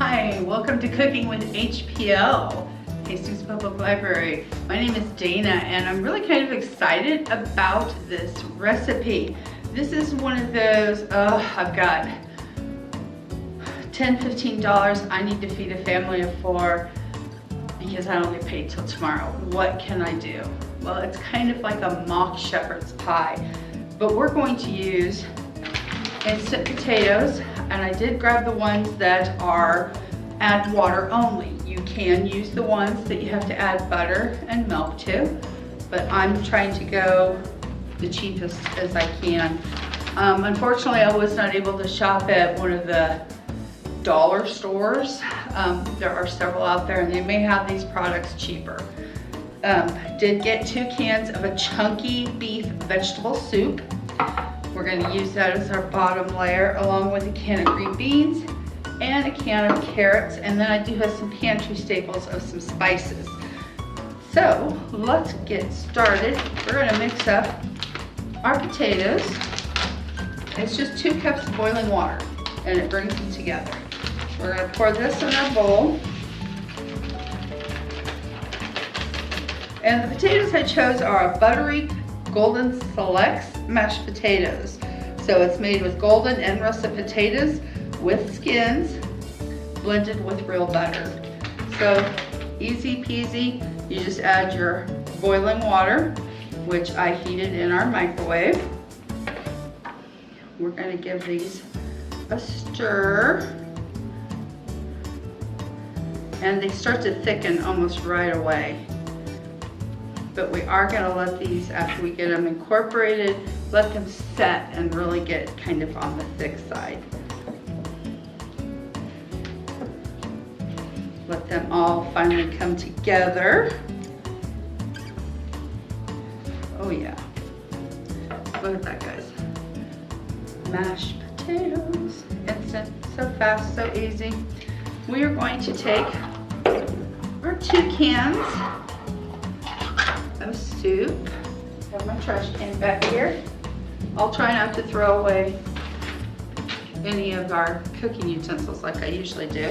Hi, welcome to Cooking with HPL, Hastings Public Library. My name is Dana and I'm really kind of excited about this recipe. This is one of those, I've got $10, $15 I need to feed a family of 4 because I don't get paid till tomorrow. What can I do? Well, it's kind of like a mock shepherd's pie, but we're going to use instant potatoes, and I did grab the ones that are add water only. You can use the ones that you have to add butter and milk to, but I'm trying to go the cheapest as I can. Unfortunately, I was not able to shop at one of the dollar stores. There are several out there and they may have these products cheaper. Did get 2 cans of a chunky beef vegetable soup. We're going to use that as our bottom layer, along with a can of green beans and a can of carrots, and then I do have some pantry staples of some spices. So let's get started. We're going to mix up our potatoes. It's just 2 cups of boiling water and it brings them together. We're going to pour this in our bowl. And the potatoes I chose are a buttery Golden Selects mashed potatoes. So it's made with golden and russet potatoes with skins blended with real butter. So easy peasy. You just add your boiling water, which I heated in our microwave. We're going to give these a stir. And they start to thicken almost right away. But we are going to let these, after we get them incorporated, let them set and really get kind of on the thick side. Let them all finally come together. Oh yeah. Look at that, guys. Mashed potatoes. Instant, so fast, so easy. We are going to take our 2 cans of soup. I have my trash can back here. I'll try not to throw away any of our cooking utensils like I usually do.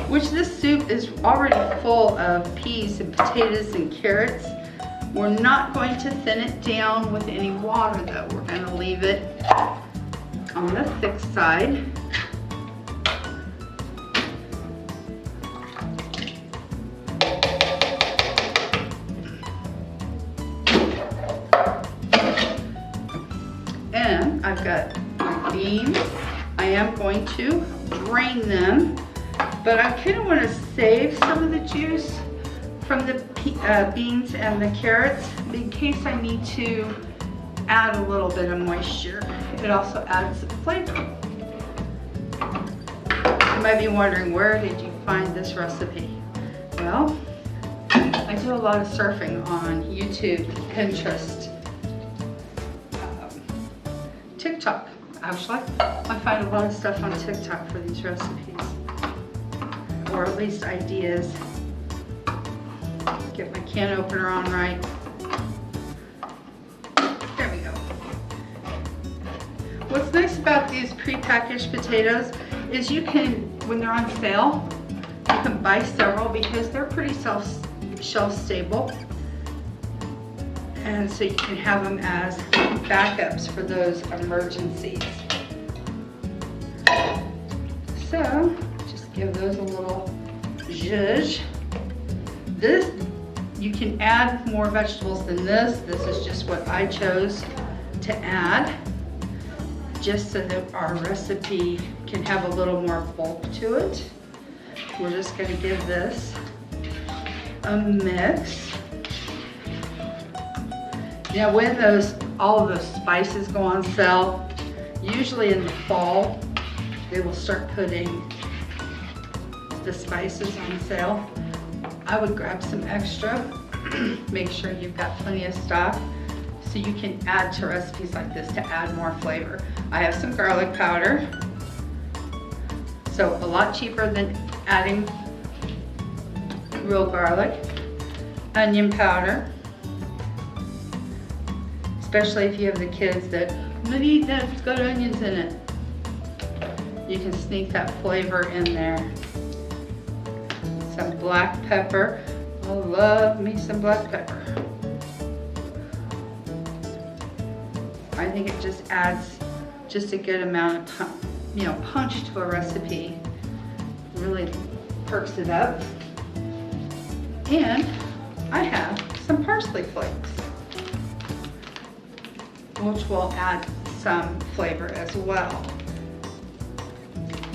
Which this soup is already full of peas and potatoes and carrots. We're not going to thin it down with any water though. We're going to leave it on the thick side. And I've got my beans. I am going to drain them, but I kind of want to save some of the juice from the beans and the carrots in case I need to add a little bit of moisture. It also adds flavor. You might be wondering, where did you find this recipe? Well, I do a lot of surfing on YouTube, Pinterest, TikTok. Actually, I find a lot of stuff on TikTok for these recipes, or at least ideas. Get my can opener on right. There we go. What's nice about these prepackaged potatoes is you can, when they're on sale, you can buy several because they're pretty shelf stable. And so you can have them as backups for those emergencies. So just give those a little zhuzh. This, you can add more vegetables than this. This is just what I chose to add, just so that our recipe can have a little more bulk to it. We're just going to give this a mix. Now when all of those spices go on sale, usually in the fall, they will start putting the spices on sale. I would grab some extra, make sure you've got plenty of stock so you can add to recipes like this to add more flavor. I have some garlic powder, so a lot cheaper than adding real garlic. Onion powder, especially if you have the kids that, I'm gonna eat that, it's got onions in it. You can sneak that flavor in there. Some black pepper. I love me some black pepper. I think it just adds just a good amount of punch to a recipe. Really perks it up. And I have some parsley flakes, which will add some flavor as well.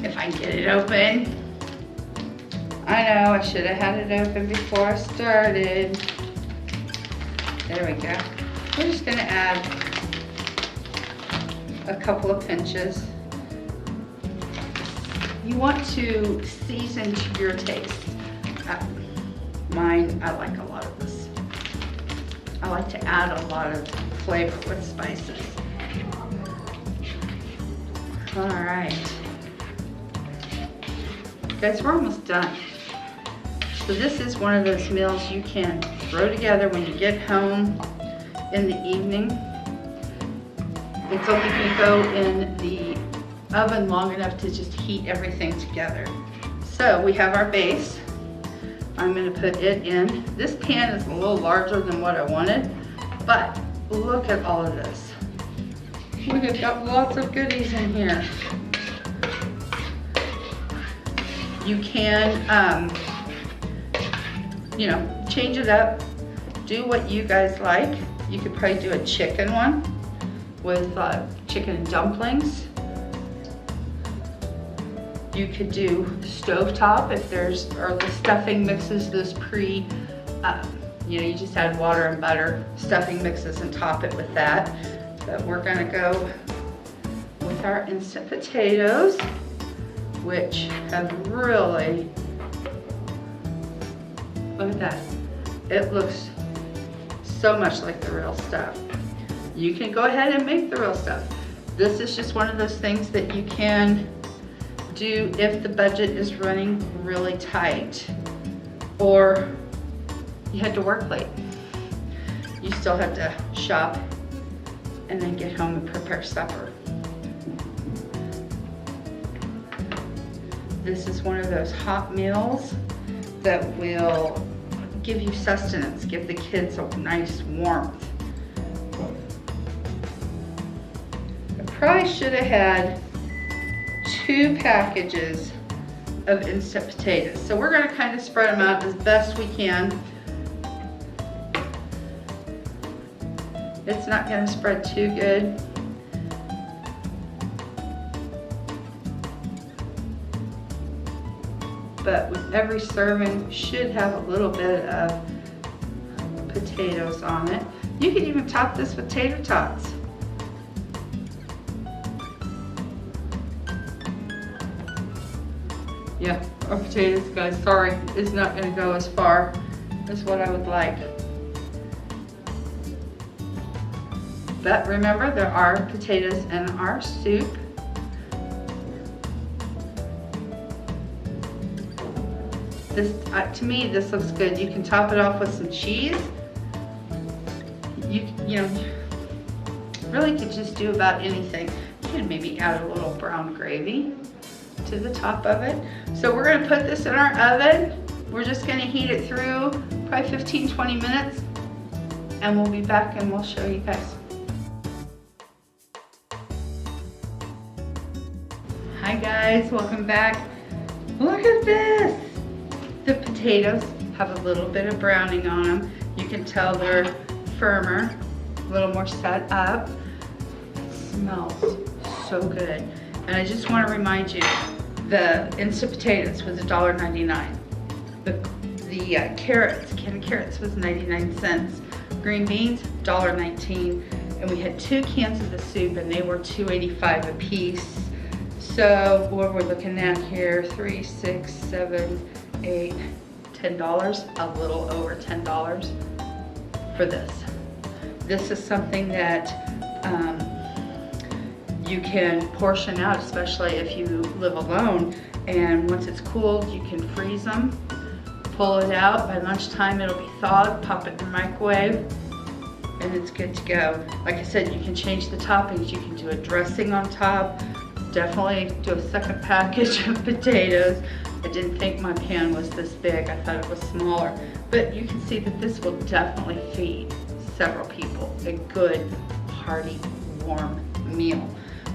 If I can get it open. I know, I should have had it open before I started. There we go. We're just gonna add a couple of pinches. You want to season to your taste. Mine, I like a lot of this. I like to add a lot of flavor with spices. All right. Guys, we're almost done. So this is one of those meals you can throw together when you get home in the evening. It's only going to go in the oven long enough to just heat everything together. So we have our base. I'm going to put it in. This pan is a little larger than what I wanted, but look at all of this. We've got lots of goodies in here. You can, change it up. Do what you guys like. You could probably do a chicken one with chicken and dumplings. You could do stovetop if or the stuffing mixes, those you just add water and butter, stuffing mixes and top it with that. But we're gonna go with our instant potatoes, which have really, look at that. It looks so much like the real stuff. You can go ahead and make the real stuff. This is just one of those things that you can do if the budget is running really tight or you had to work late. You still have to shop and then get home and prepare supper. This is one of those hot meals that will give you sustenance, give the kids a nice warmth. I probably should have had 2 packages of instant potatoes. So we're gonna kind of spread them out as best we can. It's not gonna spread too good. But with every serving, should have a little bit of potatoes on it. You can even top this with tater tots. Yeah, our potatoes, guys, sorry, is not gonna go as far as what I would like. But remember, there are potatoes in our soup. This, to me, this looks good. You can top it off with some cheese. You really could just do about anything. You can maybe add a little brown gravy to the top of it. So we're gonna put this in our oven. We're just gonna heat it through probably 15-20 minutes and we'll be back and we'll show you guys. Hi guys, welcome back. Look at this. The potatoes have a little bit of browning on them. You can tell they're firmer, a little more set up. It smells so good. And I just want to remind you, the instant potatoes was $1.99. The carrots, canned carrots was 99 cents. Green beans, $1.19. And we had 2 cans of the soup and they were $2.85 a piece. So what we're looking at here, 3, 6, 7, 8, $10, a little over $10 for this. This is something that you can portion out, especially if you live alone. And once it's cooled, you can freeze them, pull it out. By lunchtime, it'll be thawed, pop it in the microwave, and it's good to go. Like I said, you can change the toppings. You can do a dressing on top, definitely do a second package of potatoes. I didn't think my pan was this big. I thought it was smaller. But you can see that this will definitely feed several people a good, hearty, warm meal.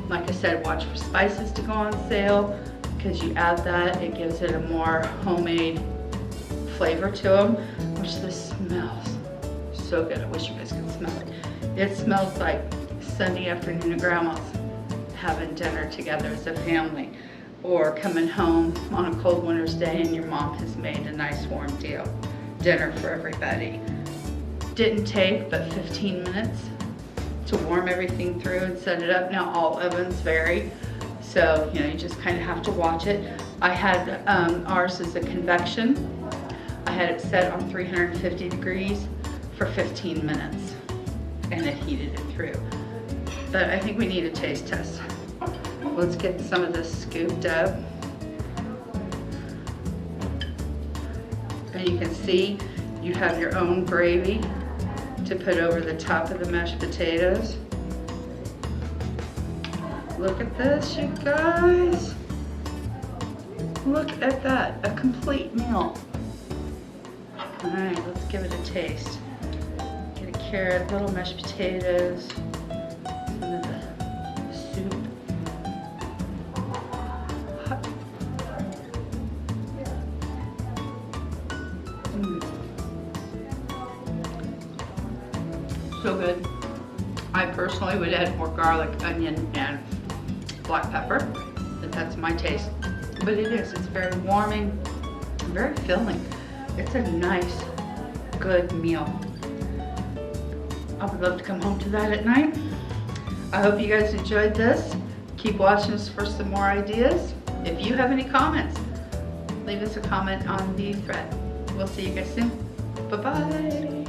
Like I said, watch for spices to go on sale, because you add that, it gives it a more homemade flavor to them, which this smells so good. I wish you guys could smell it. It smells like Sunday afternoon at Grandma's, having dinner together as a family, or coming home on a cold winter's day and your mom has made a nice warm dinner for everybody. Didn't take but 15 minutes to warm everything through and set it up. Now all ovens vary, so you just kind of have to watch it. I had ours as a convection. I had it set on 350 degrees for 15 minutes and it heated it through. But I think we need a taste test. Let's get some of this scooped up. And you can see you have your own gravy to put over the top of the mashed potatoes. Look at this, you guys. Look at that, a complete meal. All right, let's give it a taste. Get a carrot, little mashed potatoes, some of the soup. So good. I personally would add more garlic, onion, and black pepper, but that's my taste. But it is, it's very warming, very filling. It's a nice, good meal. I would love to come home to that at night. I hope you guys enjoyed this. Keep watching us for some more ideas. If you have any comments, leave us a comment on the thread. We'll see you guys soon. Bye-bye.